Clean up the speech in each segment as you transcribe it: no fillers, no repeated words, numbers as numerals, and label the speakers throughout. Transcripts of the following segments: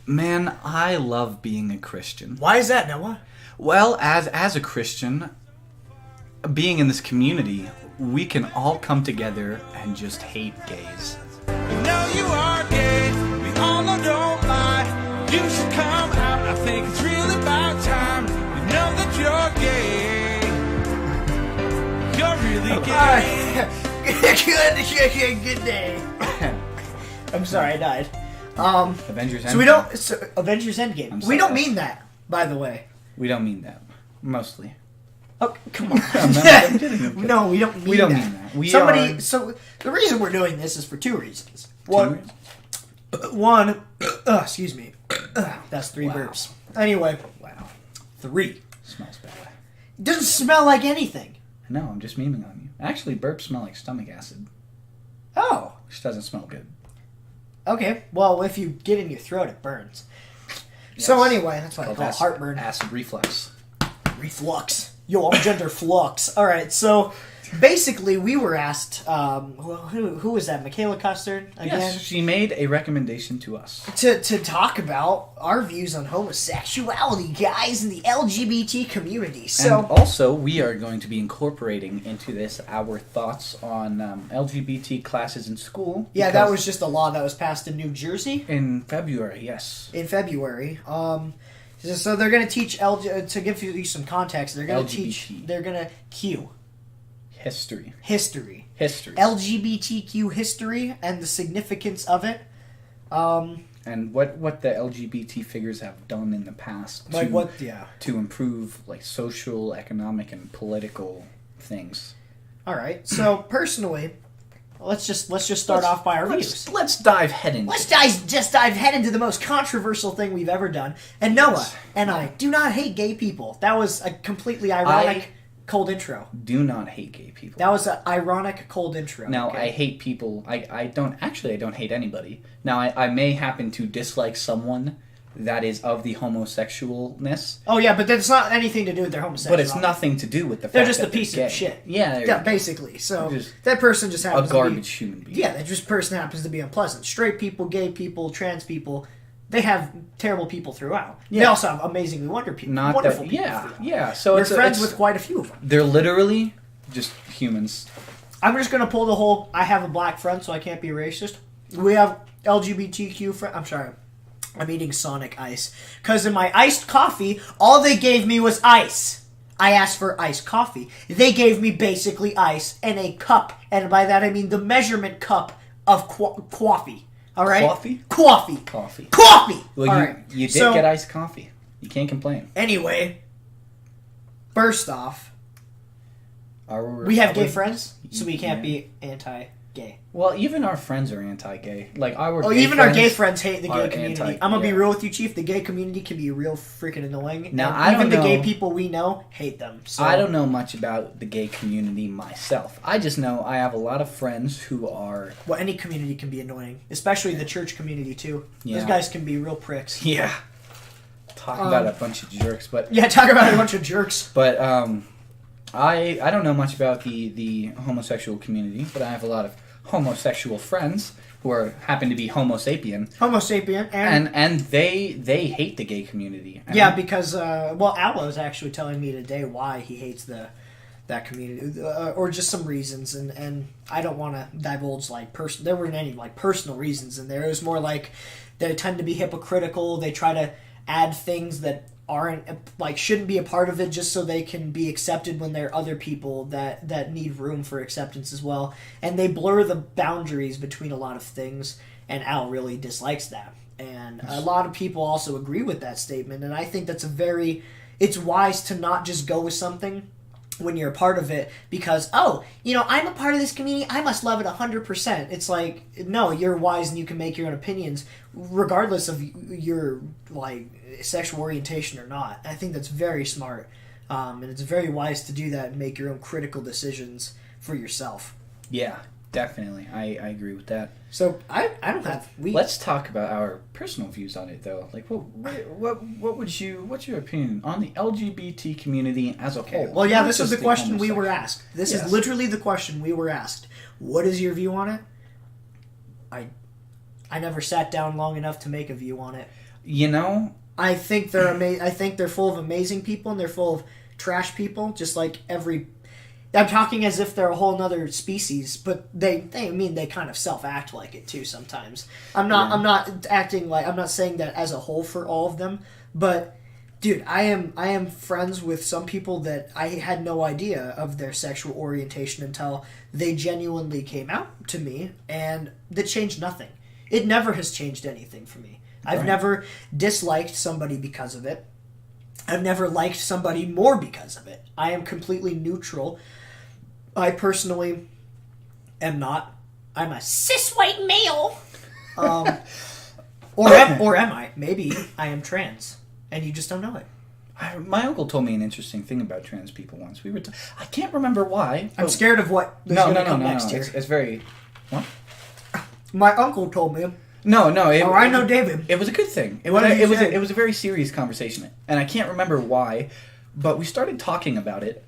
Speaker 1: Man, I love being a Christian.
Speaker 2: Why is that, Noah?
Speaker 1: Well, as a Christian, being in this community, we can all come together and just hate gays.
Speaker 3: You know you are gay, we all know don't lie. You should come out, I think it's really about time. You know that you're gay. You're really gay.
Speaker 2: Good day. I'm sorry, I died.
Speaker 1: Avengers Endgame.
Speaker 2: So we don't... Avengers Endgame.
Speaker 1: I'm
Speaker 2: We don't
Speaker 1: sorry.
Speaker 2: mean that, by the way.
Speaker 1: We don't mean that. Mostly.
Speaker 2: Oh, come on.
Speaker 1: I'm kidding, I'm kidding.
Speaker 2: No, we don't mean that.
Speaker 1: We don't mean that.
Speaker 2: So the reason we're doing this is for two reasons. One, excuse me. That's three
Speaker 1: Wow.
Speaker 2: burps. Anyway,
Speaker 1: Wow.
Speaker 2: 3.
Speaker 1: Smells bad.
Speaker 2: It doesn't smell like anything.
Speaker 1: No, I'm just memeing on you. Actually, burps smell like stomach acid,
Speaker 2: Oh,
Speaker 1: which doesn't smell good.
Speaker 2: okay. Well, if you get in your throat, it burns. So
Speaker 1: Yes.
Speaker 2: anyway, that's why I call it heartburn.
Speaker 1: Acid reflux.
Speaker 2: Reflux. Yo, I'm gender flux. All right, so basically we were asked, who was that? Michaela Custard again?
Speaker 1: Yes, she made a recommendation to us.
Speaker 2: To talk about our views on homosexuality, guys, in the LGBT community. So
Speaker 1: And also, we are going to be incorporating into this our thoughts on LGBT classes in school.
Speaker 2: yeah, that
Speaker 1: because
Speaker 2: was just a law that was passed in New Jersey
Speaker 1: in February, yes.
Speaker 2: in February. So they're going to teach to give you some context. They're going to teach.
Speaker 1: LGBT.
Speaker 2: They're going to
Speaker 1: History.
Speaker 2: history. LGBTQ history and the significance of it.
Speaker 1: And what the LGBT figures have done in the past to improve like social, economic, and political things.
Speaker 2: All right. So personally, let's just start off by our views.
Speaker 1: Let's dive head into
Speaker 2: Let's dive head into the most controversial thing we've ever done. And Noah and I do not hate gay people. That was a completely ironic cold intro.
Speaker 1: Do not hate gay people.
Speaker 2: That was an ironic cold intro.
Speaker 1: Now,
Speaker 2: okay?
Speaker 1: I hate people. I don't hate anybody. Now, I may happen to dislike someone that is of the homosexualness.
Speaker 2: Oh yeah, but that's not anything to do with their homosexuality.
Speaker 1: But it's nothing to do with the fact
Speaker 2: They're just
Speaker 1: that
Speaker 2: a piece
Speaker 1: they're
Speaker 2: of
Speaker 1: gay.
Speaker 2: shit.
Speaker 1: Yeah,
Speaker 2: basically. So
Speaker 1: just
Speaker 2: that person just happens
Speaker 1: a garbage
Speaker 2: to be,
Speaker 1: human being.
Speaker 2: Yeah, that just person happens to be unpleasant. Straight people, gay people, trans people, they have terrible people throughout.
Speaker 1: Yeah.
Speaker 2: They also have amazingly wonderful people.
Speaker 1: Not that. Yeah, yeah. So
Speaker 2: We're
Speaker 1: it's
Speaker 2: friends with quite a few of them.
Speaker 1: They're literally just humans.
Speaker 2: I'm just gonna pull the whole. I have a black friend, so I can't be racist. We have LGBTQ friend. I'm sorry. I'm eating Sonic Ice. Because in my iced coffee, all they gave me was ice. I asked for iced coffee. They gave me basically ice and a cup. And by that I mean the measurement cup of coffee. Alright?
Speaker 1: Coffee?
Speaker 2: Coffee!
Speaker 1: Well,
Speaker 2: Alright.
Speaker 1: you did get iced coffee. You can't complain.
Speaker 2: Anyway, first off, we have gay friends, so we can't be anti-gay.
Speaker 1: Well, even our friends are anti-gay. Like our
Speaker 2: our gay friends hate the gay community. I'm gonna be
Speaker 1: yeah.
Speaker 2: real with you, Chief. The gay community can be real freaking annoying.
Speaker 1: Now,
Speaker 2: and
Speaker 1: I don't
Speaker 2: even the gay
Speaker 1: know-
Speaker 2: people we know hate them. So
Speaker 1: I don't know much about the gay community myself. I just know I have a lot of friends who are...
Speaker 2: Well, any community can be annoying, especially the church community too.
Speaker 1: Yeah.
Speaker 2: Those guys can be real pricks.
Speaker 1: Yeah. Talk about a bunch of jerks, but...
Speaker 2: Yeah, talk about a bunch of jerks.
Speaker 1: But, I don't know much about the homosexual community, but I have a lot of homosexual friends who happen to be Homo sapien.
Speaker 2: Homo sapien.
Speaker 1: And they hate the gay community. And
Speaker 2: yeah, because, Al was actually telling me today why he hates that community, or just some reasons, and I don't want to divulge, there weren't any, personal reasons in there. It was more like they tend to be hypocritical, they try to add things that aren't, shouldn't be a part of it just so they can be accepted when there are other people that need room for acceptance as well. And they blur the boundaries between a lot of things, and Al really dislikes that. And a lot of people also agree with that statement, and I think that's it's wise to not just go with something when you're a part of it because, I'm a part of this community, I must love it 100%. It's like, no, you're wise and you can make your own opinions regardless of your, sexual orientation or not. I think that's very smart. And it's very wise to do that and make your own critical decisions for yourself.
Speaker 1: Yeah, definitely. I agree with that.
Speaker 2: So, I don't have...
Speaker 1: Let's talk about our personal views on it, though. What's your opinion on the LGBT community as a whole?
Speaker 2: Well, yeah,
Speaker 1: Not
Speaker 2: this is
Speaker 1: just
Speaker 2: the question we were asked. This
Speaker 1: Yes.
Speaker 2: is literally the question we were asked. What is your view on it? I never sat down long enough to make a view on it.
Speaker 1: You know,
Speaker 2: I think they're I think they're full of amazing people and they're full of trash people, just like every. I'm talking as if they're a whole nother species, but they kind of self-act like it too sometimes. I'm not acting like, I'm not saying that as a whole for all of them, but dude, I am friends with some people that I had no idea of their sexual orientation until they genuinely came out to me, and that changed nothing. It never has changed anything for me. I've never disliked somebody because of it. I've never liked somebody more because of it. I am completely neutral. I personally am not. I'm a cis white male. Or am I? Maybe I am trans, and you just don't know it.
Speaker 1: My uncle told me an interesting thing about trans people once. I can't remember why.
Speaker 2: I'm scared of what is going to come next year.
Speaker 1: It's very... What?
Speaker 2: My uncle told me.
Speaker 1: No.
Speaker 2: I know David.
Speaker 1: It was a good thing. It was a very serious conversation, and I can't remember why, but we started talking about it,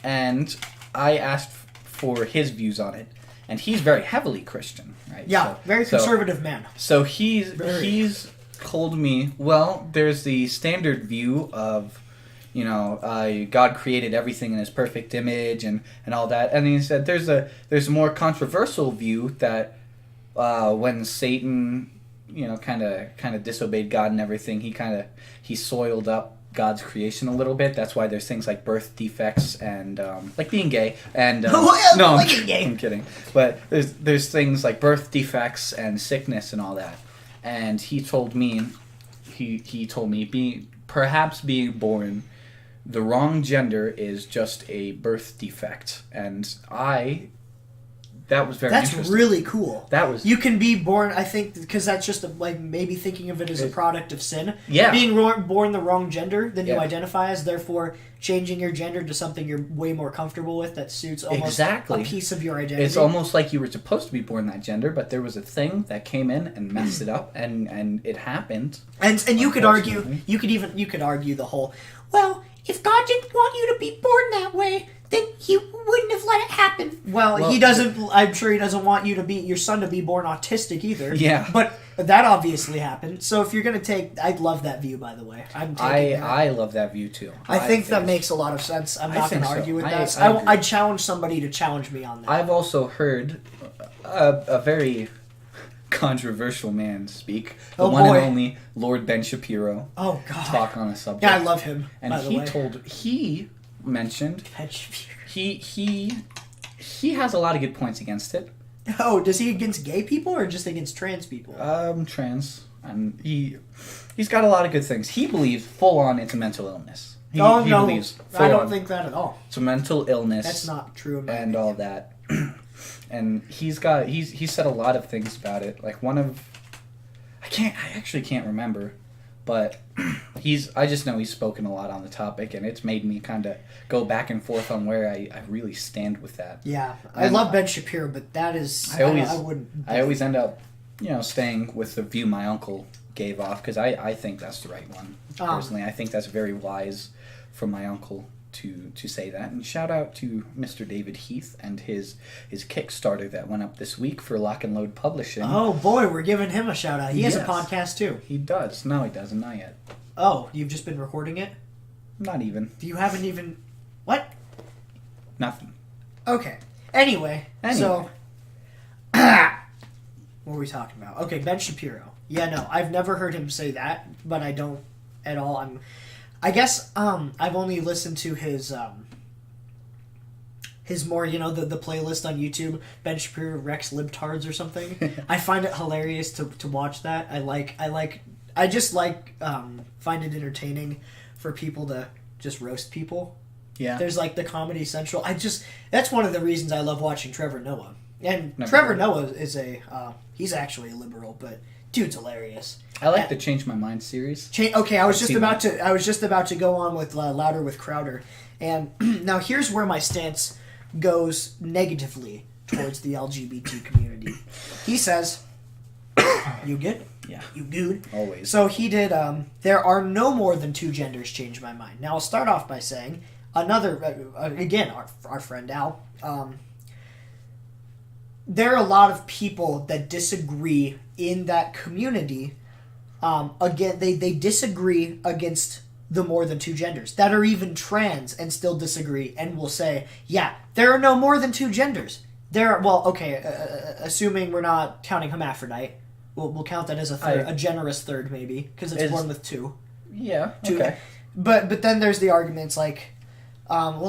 Speaker 1: and I asked for his views on it, and he's very heavily Christian, right?
Speaker 2: Yeah, very conservative man.
Speaker 1: So he's told me, well, there's the standard view of, God created everything in His perfect image and all that, and he said there's a more controversial view that when Satan, kind of disobeyed God and everything, he soiled up God's creation a little bit. That's why there's things like birth defects and like being gay and I'm kidding. But there's things like birth defects and sickness and all that. And he told me perhaps being born the wrong gender is just a birth defect, and that was very interesting. That's
Speaker 2: really cool.
Speaker 1: You
Speaker 2: can be born, I think, because that's just maybe thinking of it as a product of sin.
Speaker 1: Yeah.
Speaker 2: Being born the wrong gender than you identify as, therefore changing your gender to something you're way more comfortable with that suits almost a piece of your identity.
Speaker 1: It's almost like you were supposed to be born that gender, but there was a thing that came in and messed it up, and it happened.
Speaker 2: And you could argue, you could argue the whole, well, if God didn't want you to be born that way, then He wouldn't have let it happen. Well, He doesn't. I'm sure He doesn't want your son to be born autistic either.
Speaker 1: Yeah.
Speaker 2: But that obviously happened. So if you're going to take... I love that view, by the way.
Speaker 1: I love that view, too.
Speaker 2: I think that makes a lot of sense. I'm not going to argue with that. I challenge somebody to challenge me on that.
Speaker 1: I've also heard a very controversial man speak. The one and only Lord Ben Shapiro.
Speaker 2: Oh, God.
Speaker 1: Talk on a subject.
Speaker 2: Yeah, I love him,
Speaker 1: and he mentioned he has a lot of good points against it.
Speaker 2: Oh, does he against gay people or just against trans people?
Speaker 1: Trans, and he's got a lot of good things. He believes full on it's a mental illness. He believes
Speaker 2: I don't think that at all.
Speaker 1: It's a mental illness.
Speaker 2: That's not true. In my
Speaker 1: and
Speaker 2: opinion.
Speaker 1: All that, and he's said a lot of things about it. Like I actually can't remember. But I just know he's spoken a lot on the topic, and it's made me kind of go back and forth on where I really stand with that.
Speaker 2: Yeah, I love Ben Shapiro, but that is I wouldn't.
Speaker 1: I always end up, staying with the view my uncle gave off because I think that's the right one. Personally, I think that's very wise from my uncle to say that. And shout out to Mr. David Heath and his Kickstarter that went up this week for Lock and Load Publishing.
Speaker 2: Oh boy, we're giving him a shout out. He has a podcast too.
Speaker 1: He does. No, he doesn't. Not yet.
Speaker 2: Oh, you've just been recording it?
Speaker 1: Not even.
Speaker 2: You haven't even... What?
Speaker 1: Nothing.
Speaker 2: Okay. Anyway. So... what were we talking about? Okay, Ben Shapiro. Yeah, no, I've never heard him say that, but I don't at all. I guess I've only listened to his more, the playlist on YouTube, Ben Shapiro Rex Libtards or something. I find it hilarious to watch that. I just find it entertaining for people to just roast people.
Speaker 1: Yeah.
Speaker 2: There's the Comedy Central. That's one of the reasons I love watching Trevor Noah. And Trevor Noah is he's actually a liberal, but dude's hilarious.
Speaker 1: I like the Change My Mind series.
Speaker 2: Okay, I was just about to go on with Louder with Crowder, and now here's where my stance goes negatively towards the LGBT community. He says, "You good?
Speaker 1: Yeah,
Speaker 2: you good?
Speaker 1: Always."
Speaker 2: So he did. There are no more than two genders. Change my mind. Now I'll start off by saying another. Again, our friend Al. There are a lot of people that disagree in that community again, they disagree against the more than two genders that are even trans and still disagree and will say, yeah, there are no more than two genders. Assuming we're not counting hermaphrodite, we'll count that as a generous third maybe because it's born with two.
Speaker 1: Yeah.
Speaker 2: Two.
Speaker 1: Okay.
Speaker 2: But then there's the arguments like,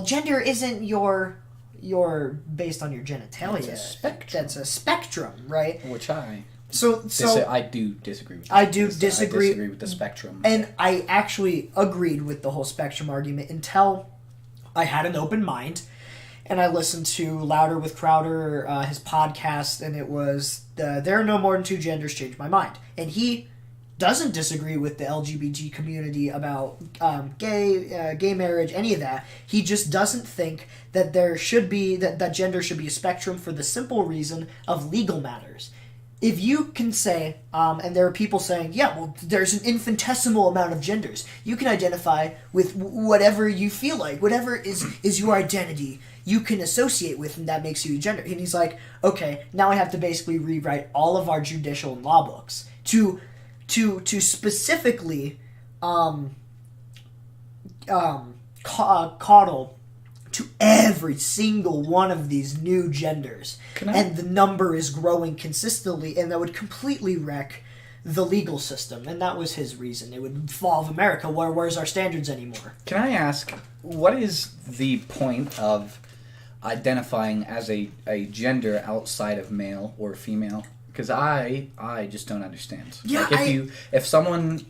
Speaker 2: gender isn't your based on your genitalia.
Speaker 1: It's a spectrum.
Speaker 2: That's a spectrum, right?
Speaker 1: Which I
Speaker 2: do
Speaker 1: disagree with.
Speaker 2: I disagree
Speaker 1: with the spectrum.
Speaker 2: And I actually agreed with the whole spectrum argument until I had an open mind and I listened to Louder with Crowder, his podcast, and it was there are no more than two genders changed my mind. And he doesn't disagree with the LGBT community about gay marriage, any of that. He just doesn't think that there should be that gender should be a spectrum for the simple reason of legal matters. If you can say, and there are people saying, yeah, well, there's an infinitesimal amount of genders. You can identify with whatever you feel like, whatever is your identity you can associate with, and that makes you a gender. And he's like, okay, now I have to basically rewrite all of our judicial and law books to specifically coddle to every single one of these new genders. And the number is growing consistently, and that would completely wreck the legal system. And that was his reason. It would involve America. Where's our standards anymore?
Speaker 1: Can I ask, what is the point of identifying as a gender outside of male or female? Because I just don't understand.
Speaker 2: Yeah,
Speaker 1: like if someone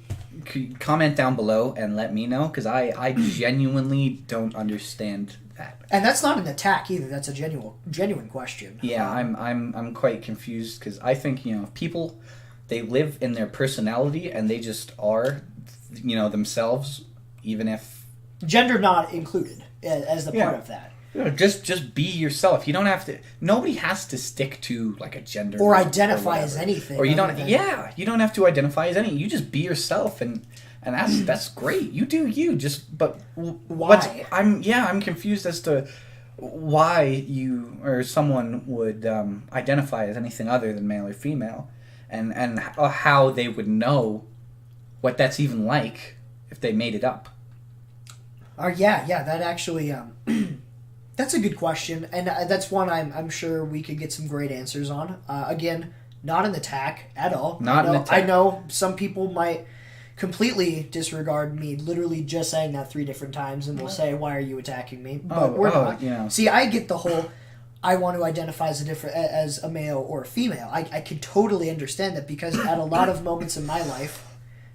Speaker 1: could comment down below and let me know, because I genuinely don't understand that.
Speaker 2: And that's not an attack either. That's a genuine question.
Speaker 1: Yeah, I'm quite confused because I think people, they live in their personality and they just are themselves, even if
Speaker 2: gender not included as the part of that.
Speaker 1: Just be yourself. You don't have to. Nobody has to stick to like a gender
Speaker 2: or identify as anything.
Speaker 1: Or you don't. You don't have to identify as any. You just be yourself, and that's great. You do you. But
Speaker 2: why?
Speaker 1: I'm confused as to why you or someone would identify as anything other than male or female, and how they would know what that's even like if they made it up.
Speaker 2: That actually. That's a good question, and that's one I'm sure we could get some great answers on. Again, not an attack at all. I know some people might completely disregard me literally just saying that 3 different times, and will say, "Why are you attacking me?" But we're not. See, I get the whole. I want to identify as a male or a female. I can totally understand that because at a lot of moments in my life,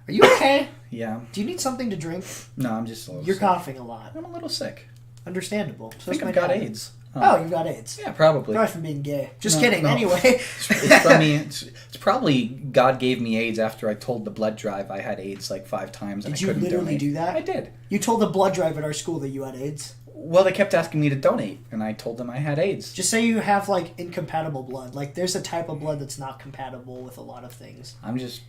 Speaker 2: are you okay?
Speaker 1: Yeah.
Speaker 2: Do you need something to drink?
Speaker 1: No, I'm just a little.
Speaker 2: You're
Speaker 1: sick.
Speaker 2: coughing a lot.
Speaker 1: I'm a little sick.
Speaker 2: Understandable.
Speaker 1: I think I've got AIDS.
Speaker 2: Oh, you've got AIDS.
Speaker 1: Yeah, probably.
Speaker 2: Probably from being gay. Just kidding. No. Anyway,
Speaker 1: it's from me. It's probably God gave me AIDS after I told the blood drive I had AIDS like 5 times. And
Speaker 2: did you literally do that?
Speaker 1: I did.
Speaker 2: You told the blood drive at our school that you had AIDS.
Speaker 1: Well, they kept asking me to donate, and I told them I had AIDS.
Speaker 2: Just say you have like incompatible blood. Like there's a type of blood that's not compatible with a lot of things.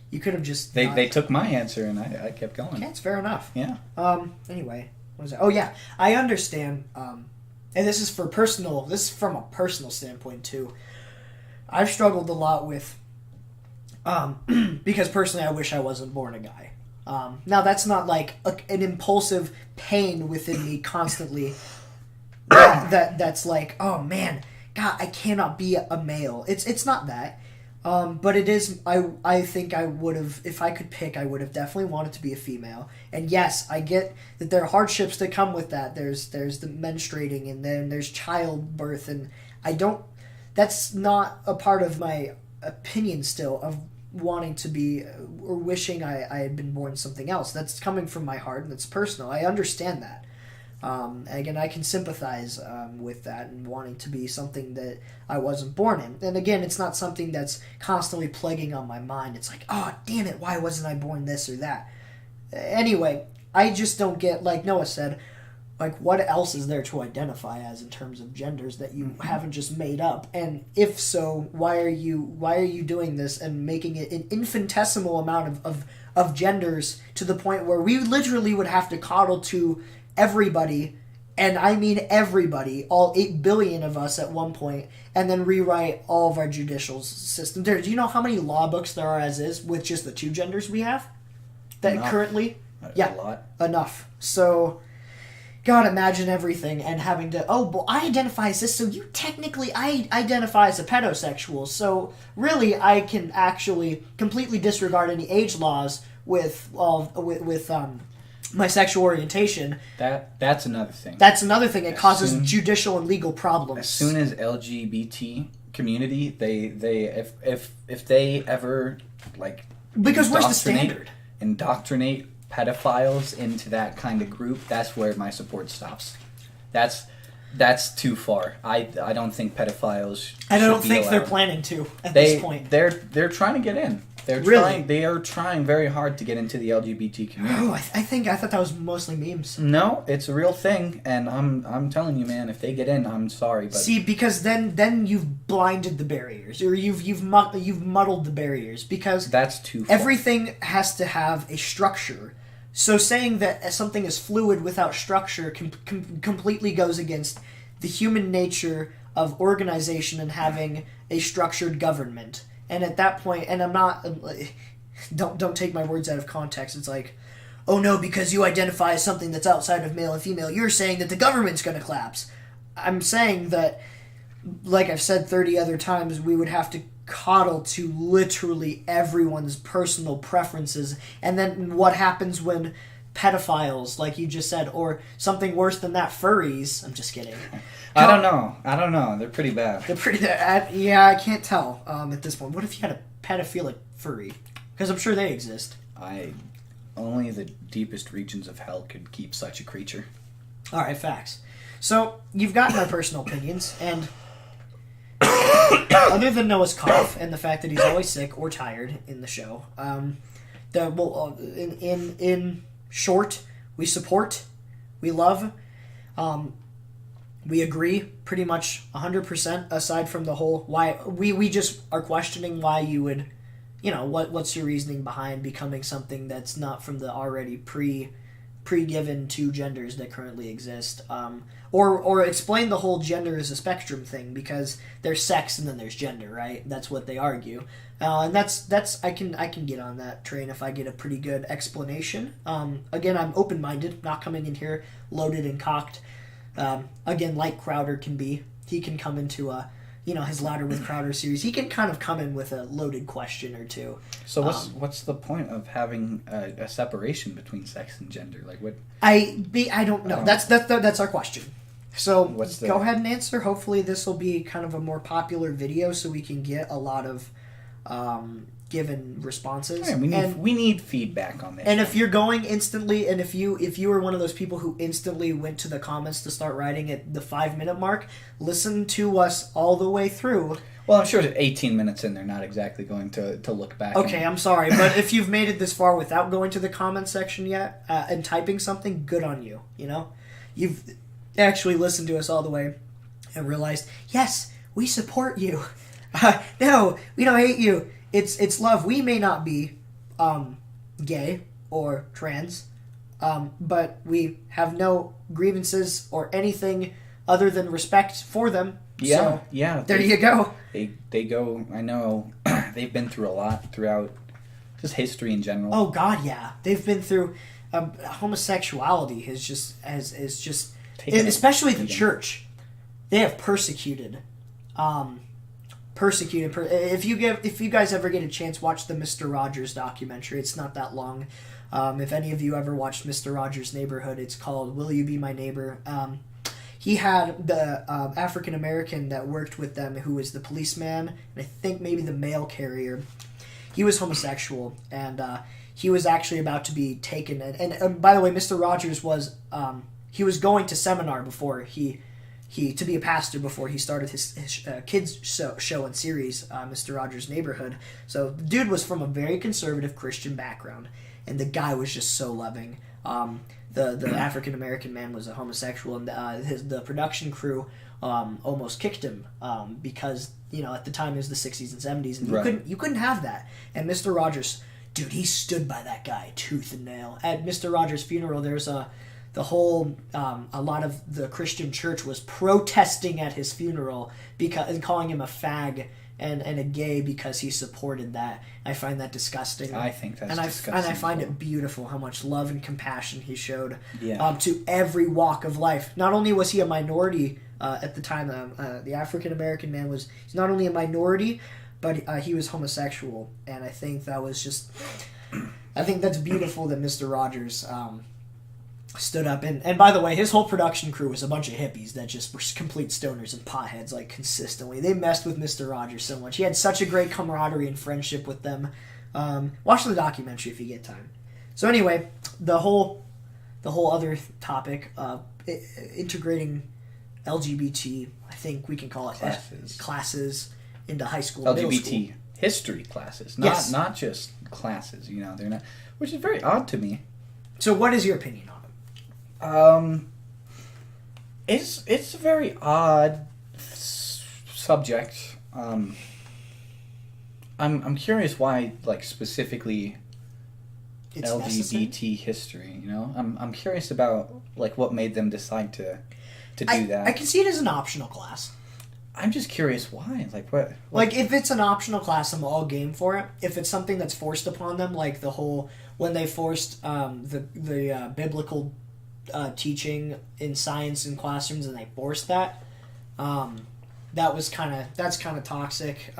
Speaker 1: You
Speaker 2: could have just.
Speaker 1: They took my answer, and I kept going.
Speaker 2: Okay, it's fair enough.
Speaker 1: Yeah.
Speaker 2: Anyway. What is that? Oh yeah, I understand, and this is from a personal standpoint too. I've struggled a lot with, because personally I wish I wasn't born a guy. Now that's not like an impulsive pain within me constantly. That's like, oh man, God, I cannot be a male. It's not that. But it is, I think I would have, if I could pick, I would have definitely wanted to be a female. And yes, I get that there are hardships that come with that. There's the menstruating, and then there's childbirth, and that's not a part of my opinion still of wanting to be, or wishing I had been born something else. That's coming from my heart, and it's personal. I understand that. Again, I can sympathize with that and wanting to be something that I wasn't born in. And again, it's not something that's constantly plaguing on my mind. It's like, oh, damn it, why wasn't I born this or that? Anyway, I just don't get, like Noah said, like what else is there to identify as in terms of genders that you haven't just made up? And if so, why are you doing this and making it an infinitesimal amount of genders to the point where we literally would have to coddle to everybody And I mean everybody, all 8 billion of us at one point, and then rewrite all of our judicial system. Do you know how many law books there are as is with just the 2 genders we have? That
Speaker 1: Enough.
Speaker 2: currently?
Speaker 1: A lot.
Speaker 2: Enough. So, God, imagine everything and having to, well, I identify as this, so you technically, I identify as a pedosexual, so really I can actually completely disregard any age laws with my sexual orientation.
Speaker 1: That's another thing.
Speaker 2: That's another thing. It causes judicial and legal problems.
Speaker 1: As soon as LGBT community, if they ever
Speaker 2: because where's the standard?
Speaker 1: Indoctrinate pedophiles into that kind of group, that's where my support stops. That's too far. I don't think pedophiles.
Speaker 2: I don't
Speaker 1: should be
Speaker 2: think they're
Speaker 1: allowed.
Speaker 2: planning to at this point.
Speaker 1: They're trying to get in. They are trying very hard to get into the LGBT community.
Speaker 2: Oh, I thought that was mostly memes.
Speaker 1: No, it's a real thing, and I'm telling you, man, if they get in, I'm sorry, but
Speaker 2: see, because then you've blinded the barriers, or you've muddled the barriers, because
Speaker 1: that's too far.
Speaker 2: Everything has to have a structure. So saying that something is fluid without structure completely goes against the human nature of organization and having a structured government. And at that point, and I'm not, don't take my words out of context. It's like, oh no, because you identify as something that's outside of male and female, you're saying that the government's going to collapse. I'm saying that, like I've said 30 other times, we would have to coddle to literally everyone's personal preferences. And then what happens when pedophiles, like you just said, or something worse than that, furries? I'm just kidding.
Speaker 1: I don't know. They're pretty bad.
Speaker 2: Yeah, I can't tell at this point. What if you had a pedophilic furry? Because I'm sure they exist.
Speaker 1: Only the deepest regions of hell could keep such a creature.
Speaker 2: All right, facts. So you've gotten our personal opinions, and other than Noah's cough and the fact that he's always sick or tired in the show, in short, we support, we love. We agree pretty much 100%, aside from the whole why we just are questioning why you would, what's your reasoning behind becoming something that's not from the already pre-given 2 genders that currently exist, or explain the whole gender as a spectrum thing, because there's sex and then there's gender, right? That's what they argue, and that's I can get on that train if I get a pretty good explanation. Again, I'm open-minded, not coming in here loaded and cocked. Again, like Crowder can be. He can come into his Louder with Crowder series. He can kind of come in with a loaded question or two.
Speaker 1: So what's the point of having a separation between sex and gender? Like what?
Speaker 2: I don't know. That's our question. So go ahead and answer. Hopefully this will be kind of a more popular video so we can get a lot of given responses.
Speaker 1: Yeah, we need feedback on this.
Speaker 2: And if you're going instantly, and if you were one of those people who instantly went to the comments to start writing at the 5-minute mark, listen to us all the way through.
Speaker 1: Well, I'm sure 18 minutes in, they're not exactly going to look back.
Speaker 2: Okay, I'm sorry, but if you've made it this far without going to the comment section yet and typing something, good on you. You've actually listened to us all the way and realized, yes, we support you. No, we don't hate you. It's love. We may not be gay or trans, but we have no grievances or anything other than respect for them.
Speaker 1: Yeah,
Speaker 2: so, yeah. There you go.
Speaker 1: They go. I know they've been through a lot throughout just history in general.
Speaker 2: Oh God, yeah. They've been through homosexuality is just especially the church. They have persecuted. If you guys ever get a chance, watch the Mr. Rogers documentary. It's not that long. If any of you ever watched Mr. Rogers' Neighborhood, it's called Will You Be My Neighbor? He had the African American that worked with them, who was the policeman, and I think maybe the mail carrier. He was homosexual, and he was actually about to be taken. And by the way, Mr. Rogers was he was going to seminar before he to be a pastor before he started his kids show and series, Mr. Rogers' Neighborhood. So the dude was from a very conservative Christian background, and the guy was just so loving. The African American man was a homosexual, and the production crew almost kicked him because at the time it was the 60s and 70s, and you couldn't have that. And Mr. Rogers, dude, he stood by that guy tooth and nail. At Mr. Rogers' funeral, there's the whole a lot of the Christian church was protesting at his funeral and calling him a fag and a gay because he supported that. I find that disgusting.
Speaker 1: I think that's disgusting.
Speaker 2: And I find it beautiful how much love and compassion he showed
Speaker 1: Yeah.
Speaker 2: to every walk of life. Not only was he a minority at the time, the African American man he's not only a minority, but he was homosexual, and I think that was just, I think that's beautiful that Mr. Rogers stood up. And by the way, his whole production crew was a bunch of hippies that just were complete stoners and potheads, like, consistently. They messed with Mr. Rogers so much. He had such a great camaraderie and friendship with them. Watch the documentary if you get time. So anyway, the whole other topic, integrating LGBT, I think we can call it classes into high school, middle school.
Speaker 1: LGBT history classes, not just classes. They're not, which is very odd to me.
Speaker 2: So, what is your opinion on it?
Speaker 1: It's a very odd subject. I'm curious why, like, specifically
Speaker 2: It's
Speaker 1: LGBT
Speaker 2: necessary?
Speaker 1: history. I'm curious about, like, what made them decide to do that.
Speaker 2: I can see it as an optional class.
Speaker 1: I'm just curious why. Like, what?
Speaker 2: Like, if it's an optional class, I'm all game for it. If it's something that's forced upon them, like the whole when they forced the biblical teaching in science in classrooms, and they forced that, that's kind of toxic.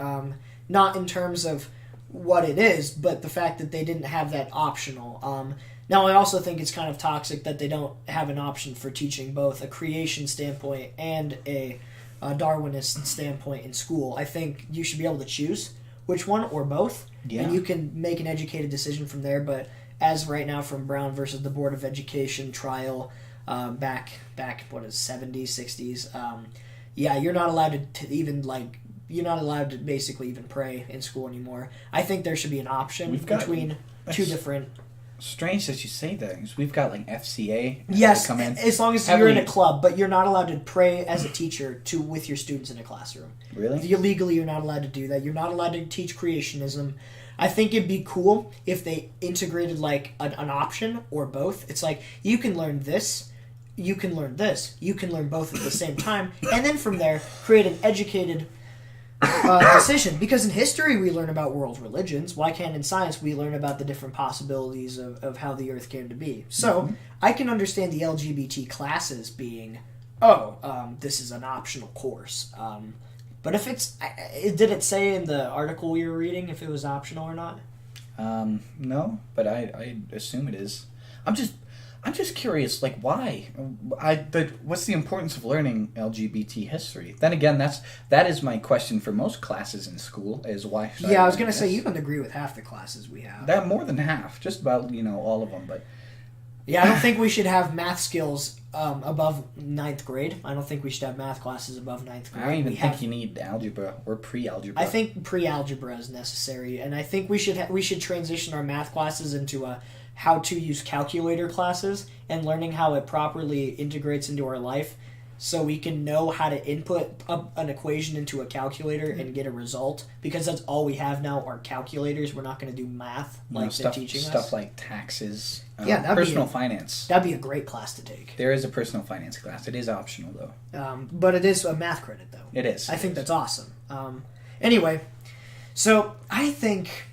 Speaker 2: Not in terms of what it is, but the fact that they didn't have that optional. Now, I also think it's kind of toxic that they don't have an option for teaching both a creation standpoint and a Darwinist standpoint in school. I think you should be able to choose which one or both, and you can make an educated decision from there. But as right now from Brown versus the Board of Education trial, back what is 70s, 60s, you're not allowed to even you're not allowed to basically even pray in school anymore. I think there should be an option between two different.
Speaker 1: Strange that you say that, because we've got, like, FCA.
Speaker 2: Yes,
Speaker 1: come in.
Speaker 2: as long as you're in a club, but you're not allowed to pray as a teacher with your students in a classroom.
Speaker 1: Really?
Speaker 2: You're not allowed to do that. You're not allowed to teach creationism. I think it'd be cool if they integrated, like, an option or both. It's like, you can learn this, you can learn this, you can learn both at the same time, and then from there, create an educated decision. Because in history we learn about world religions. Why can't in science we learn about the different possibilities of how the earth came to be? So I can understand the LGBT classes being, this is an optional course. But if did it say in the article we were reading if it was optional or not?
Speaker 1: No, but I assume it is. I'm just curious, like, why? What's the importance of learning LGBT history? Then again, that is my question for most classes in school, is why should
Speaker 2: I was going to say, you don't agree with half the classes we have.
Speaker 1: That more than half, just about, all of them, but...
Speaker 2: Yeah, I don't think we should have math skills above 9th grade. I don't think we should have math classes above 9th grade.
Speaker 1: I don't even think you need algebra or pre-algebra.
Speaker 2: I think pre-algebra is necessary, and I think we should transition our math classes into how to use calculator classes and learning how it properly integrates into our life, so we can know how to input an equation into a calculator and get a result, because that's all we have now are calculators. We're not going to do math like they're teaching us.
Speaker 1: Stuff like taxes,
Speaker 2: personal
Speaker 1: finance.
Speaker 2: That'd be a great class to take.
Speaker 1: There is a personal finance class. It is optional, though.
Speaker 2: But it is a math credit, though.
Speaker 1: It is.
Speaker 2: I think that's awesome. Anyway, so I think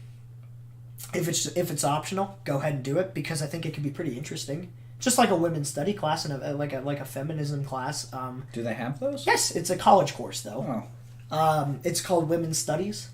Speaker 2: if it's optional, go ahead and do it, because I think it could be pretty interesting. Just like a women's study class and like a feminism class.
Speaker 1: Do they have those?
Speaker 2: Yes, it's a college course though.
Speaker 1: Oh.
Speaker 2: It's called Women's Studies.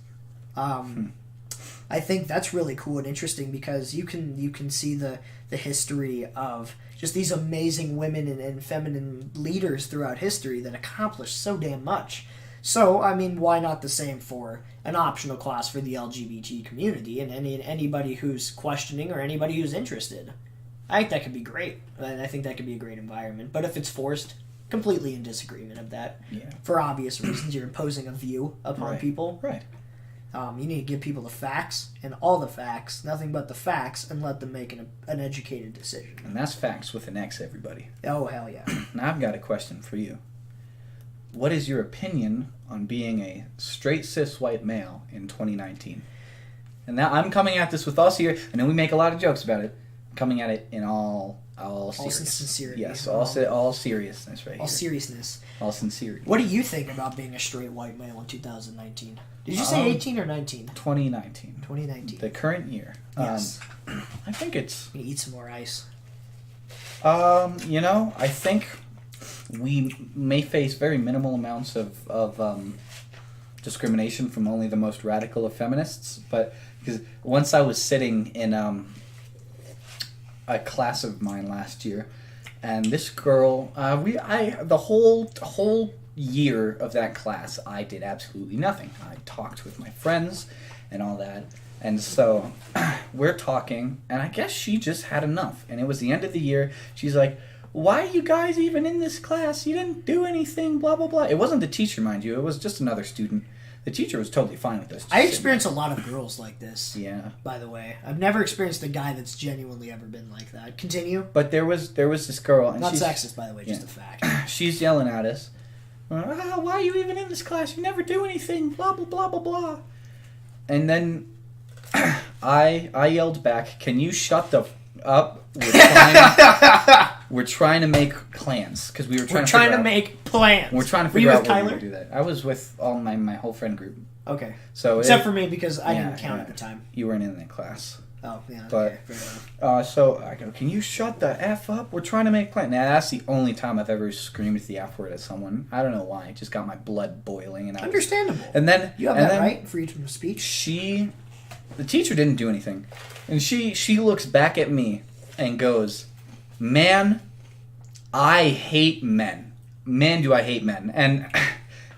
Speaker 2: I think that's really cool and interesting, because you can see the history of just these amazing women and feminine leaders throughout history that accomplished so damn much. So, I mean, why not the same for an optional class for the LGBT community and anybody who's questioning or anybody who's interested? I think that could be great, and I think that could be a great environment. But if it's forced, completely in disagreement of that.
Speaker 1: Yeah.
Speaker 2: For obvious reasons, you're imposing a view upon people.
Speaker 1: Right.
Speaker 2: You need to give people the facts, and all the facts, nothing but the facts, and let them make an educated decision.
Speaker 1: And that's facts with an X, everybody.
Speaker 2: Oh, hell yeah.
Speaker 1: Now I've got a question for you. What is your opinion on being a straight cis white male in 2019? And now I'm coming at this with us here. I know we make a lot of jokes about it. Coming at it in all all
Speaker 2: sincerity.
Speaker 1: Yes, all seriousness right
Speaker 2: all
Speaker 1: here.
Speaker 2: seriousness.
Speaker 1: All sincerity.
Speaker 2: What do you think about being a straight white male in 2019? Did you say 18 or 19?
Speaker 1: 2019.
Speaker 2: 2019.
Speaker 1: The current year.
Speaker 2: Yes.
Speaker 1: I think it's...
Speaker 2: I'm gonna eat some more ice.
Speaker 1: I think we may face very minimal amounts of discrimination from only the most radical of feminists, but because once I was sitting in a class of mine last year, and this girl, the whole year of that class, I did absolutely nothing. I talked with my friends and all that. And so we're talking, and I guess she just had enough. And it was the end of the year. She's like, why are you guys even in this class? You didn't do anything, blah, blah, blah. It wasn't the teacher, mind you. It was just another student. The teacher was totally fine with this.
Speaker 2: I experience a lot of girls like this.
Speaker 1: Yeah.
Speaker 2: By the way, I've never experienced a guy that's genuinely ever been like that. Continue.
Speaker 1: But there was this girl. And
Speaker 2: not sexist, by the way, just a fact.
Speaker 1: She's yelling at us. Why are you even in this class? You never do anything, blah, blah, blah, blah, blah. And then... I yelled back, can you shut the up? We're trying to make plans. Because we were trying to
Speaker 2: make plans.
Speaker 1: We're trying to figure out what we would do that. I was with all my whole friend group.
Speaker 2: Okay.
Speaker 1: So
Speaker 2: except for me, because I didn't count at the time.
Speaker 1: You weren't in that class.
Speaker 2: Oh, yeah.
Speaker 1: But,
Speaker 2: okay, fair enough.
Speaker 1: So I go, can you shut the F up? We're trying to make plans. Now, that's the only time I've ever screamed the F word at someone. I don't know why. It just got my blood boiling. And
Speaker 2: understandable.
Speaker 1: And then...
Speaker 2: You have that right? Freedom of speech?
Speaker 1: The teacher didn't do anything. And she looks back at me and goes, man, I hate men. Man, do I hate men. And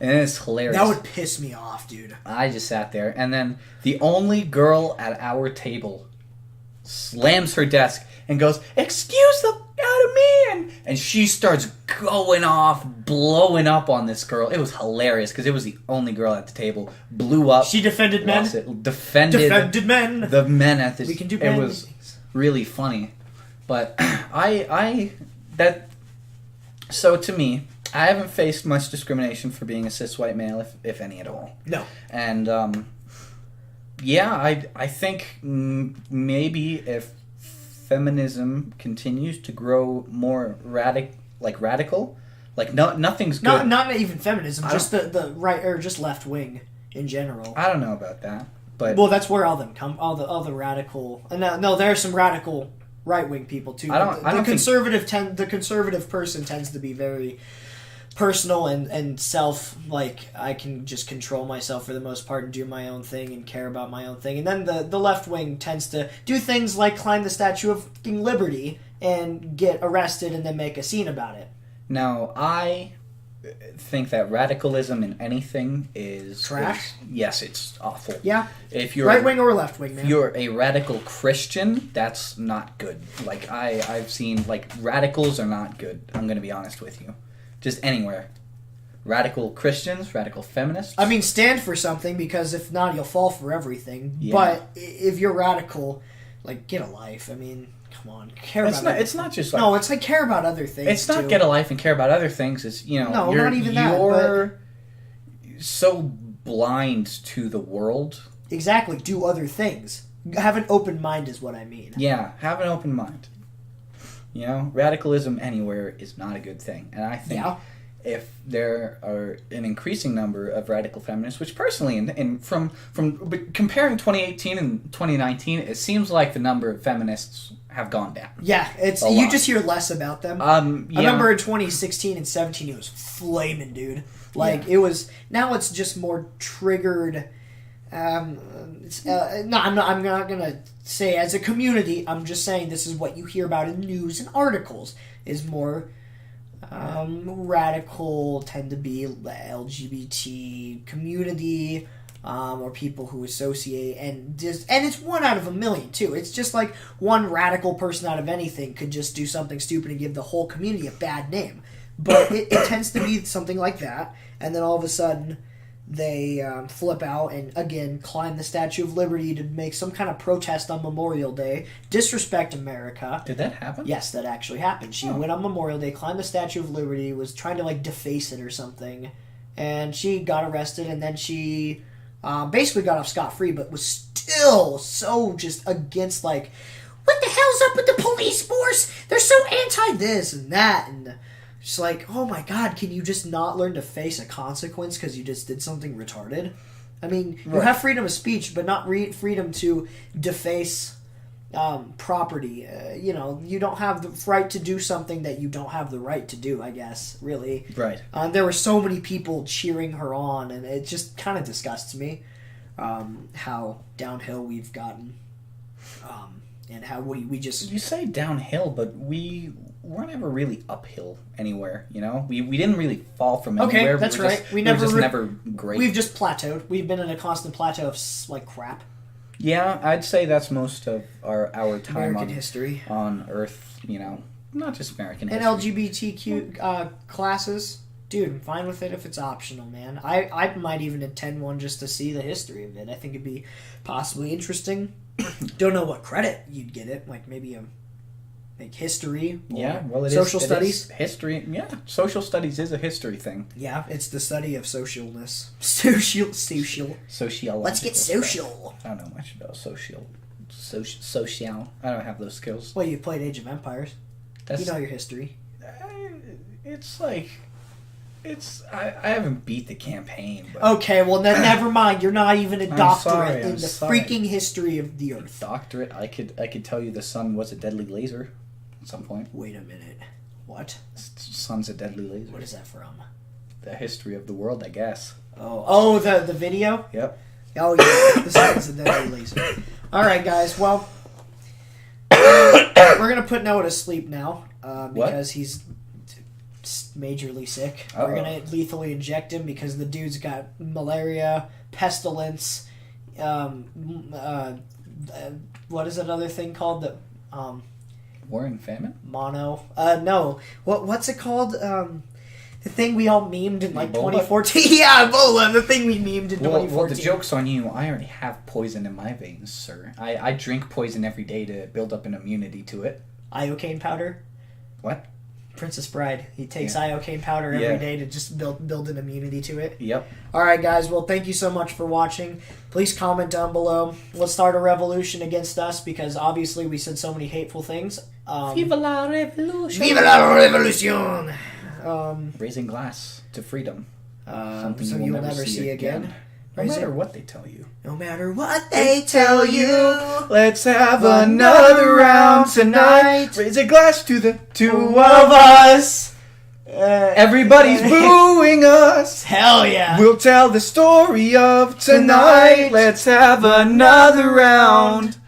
Speaker 1: it's hilarious.
Speaker 2: That would piss me off, dude.
Speaker 1: I just sat there. And then the only girl at our table slams her desk and goes, excuse the out of me, and she starts going off, blowing up on this girl. It was hilarious because it was the only girl at the table. Blew up.
Speaker 2: She defended men.
Speaker 1: Defended
Speaker 2: men.
Speaker 1: The men at this.
Speaker 2: We can do.
Speaker 1: It was things. Really funny, but So to me, I haven't faced much discrimination for being a cis white male, if any at all.
Speaker 2: No.
Speaker 1: And I think maybe if feminism continues to grow more radical, nothing's good.
Speaker 2: Not even feminism, just the right or just left wing in general.
Speaker 1: I don't know about that, but
Speaker 2: that's where all them come. All the radical. No, there are some radical right wing people too. The conservative person tends to be very personal and self, I can just control myself for the most part and do my own thing and care about my own thing. And then the left wing tends to do things like climb the Statue of Liberty and get arrested and then make a scene about it.
Speaker 1: Now, I think that radicalism in anything is...
Speaker 2: trash?
Speaker 1: Yes, it's awful.
Speaker 2: Yeah.
Speaker 1: If you're
Speaker 2: right wing or left wing, man.
Speaker 1: If you're a radical Christian, that's not good. I've seen, radicals are not good. I'm going to be honest with you. Just anywhere. Radical Christians, radical feminists.
Speaker 2: I mean, stand for something, because if not, you'll fall for everything.
Speaker 1: Yeah.
Speaker 2: But if you're radical, get a life. I mean, come on.
Speaker 1: It's not just
Speaker 2: no, it's care about other things.
Speaker 1: It's not
Speaker 2: too.
Speaker 1: Get a life and care about other things. It's,
Speaker 2: no, not even that.
Speaker 1: You're so blind to the world.
Speaker 2: Exactly. Do other things. Have an open mind is what I mean.
Speaker 1: Yeah, have an open mind. Radicalism anywhere is not a good thing. And I think if there are an increasing number of radical feminists, which personally, from comparing 2018 and 2019, it seems like the number of feminists have gone down.
Speaker 2: Yeah, you just hear less about them. I remember in 2016 and 17, it was flaming, dude. It was, now it's just more triggered. I'm not gonna say as a community. I'm just saying this is what you hear about in news and articles. Is more radical tend to be the LGBT community, or people who associate and it's 1 out of a million too. It's just one radical person out of anything could just do something stupid and give the whole community a bad name. But it tends to be something like that, and then all of a sudden they flip out and, again, climb the Statue of Liberty to make some kind of protest on Memorial Day, disrespect America.
Speaker 1: Did that happen?
Speaker 2: Yes, that actually happened. She went on Memorial Day, climbed the Statue of Liberty, was trying to, deface it or something, and she got arrested, and then she basically got off scot-free, but was still so just against, what the hell's up with the police force? They're so anti this and that, and just like, oh my god, can you just not learn to face a consequence because you just did something retarded? I mean, you have freedom of speech, but not freedom to deface property. You don't have the right to do something that you don't have the right to do, I guess, really.
Speaker 1: Right.
Speaker 2: There were so many people cheering her on, and it just kind of disgusts me how downhill we've gotten. And how we just...
Speaker 1: You say downhill, but we weren't ever really uphill anywhere, you know? We didn't really fall from anywhere.
Speaker 2: Okay, that's right.
Speaker 1: We were just never great.
Speaker 2: We've just plateaued. We've been in a constant plateau of, like, crap.
Speaker 1: Yeah, I'd say that's most of our time
Speaker 2: American history
Speaker 1: on Earth, you know? Not just American
Speaker 2: and
Speaker 1: history.
Speaker 2: And LGBTQ classes. Dude, I'm fine with it if it's optional, man. I might even attend one just to see the history of it. I think it'd be possibly interesting. Don't know what credit you'd get it, like maybe history.
Speaker 1: Yeah, well, it
Speaker 2: social
Speaker 1: is
Speaker 2: studies.
Speaker 1: History. Yeah, social studies is a history thing.
Speaker 2: Yeah, it's the study of socialness. Social.
Speaker 1: Sociological.
Speaker 2: Let's get social.
Speaker 1: I don't know much about social. I don't have those skills.
Speaker 2: Well, you played Age of Empires. You know your history.
Speaker 1: It's like. I haven't beat the campaign. But
Speaker 2: okay, well then never mind. You're not even a doctorate in the
Speaker 1: sorry.
Speaker 2: freaking history of the Earth.
Speaker 1: Doctorate? I could tell you the sun was a deadly laser at some point.
Speaker 2: Wait a minute. What?
Speaker 1: The sun's a deadly laser.
Speaker 2: What is that from?
Speaker 1: The history of the world, I guess.
Speaker 2: Oh, the video?
Speaker 1: Yep.
Speaker 2: Oh yeah, the sun's a deadly laser. All right, guys. Well, we're gonna put Noah to sleep now because he's majorly sick.
Speaker 1: Uh-oh.
Speaker 2: We're gonna lethally inject him because the dude's got malaria, pestilence. What is that other thing called? The
Speaker 1: War and famine?
Speaker 2: Mono. No. What's it called? The thing we all memed in like
Speaker 1: Ebola?
Speaker 2: 2014. Yeah, Ebola. The thing we memed in 2014.
Speaker 1: Well, the joke's on you. I already have poison in my veins, sir. I drink poison every day to build up an immunity to it.
Speaker 2: Iocane powder.
Speaker 1: What?
Speaker 2: Princess Bride. He takes iocane powder every day to just build an immunity to it.
Speaker 1: Yep.
Speaker 2: All right, guys. Well, thank you so much for watching. Please comment down below. Let's start a revolution against us because obviously we said so many hateful things.
Speaker 1: Viva la revolution!
Speaker 2: Viva la revolution!
Speaker 1: Raising glass to freedom.
Speaker 2: Something so you will never see again.
Speaker 1: No matter what they tell you.
Speaker 2: No matter what they tell you.
Speaker 1: Let's have another round tonight. Raise a glass to the two of us. Everybody's booing us.
Speaker 2: Hell yeah.
Speaker 1: We'll tell the story of tonight. Let's have another round.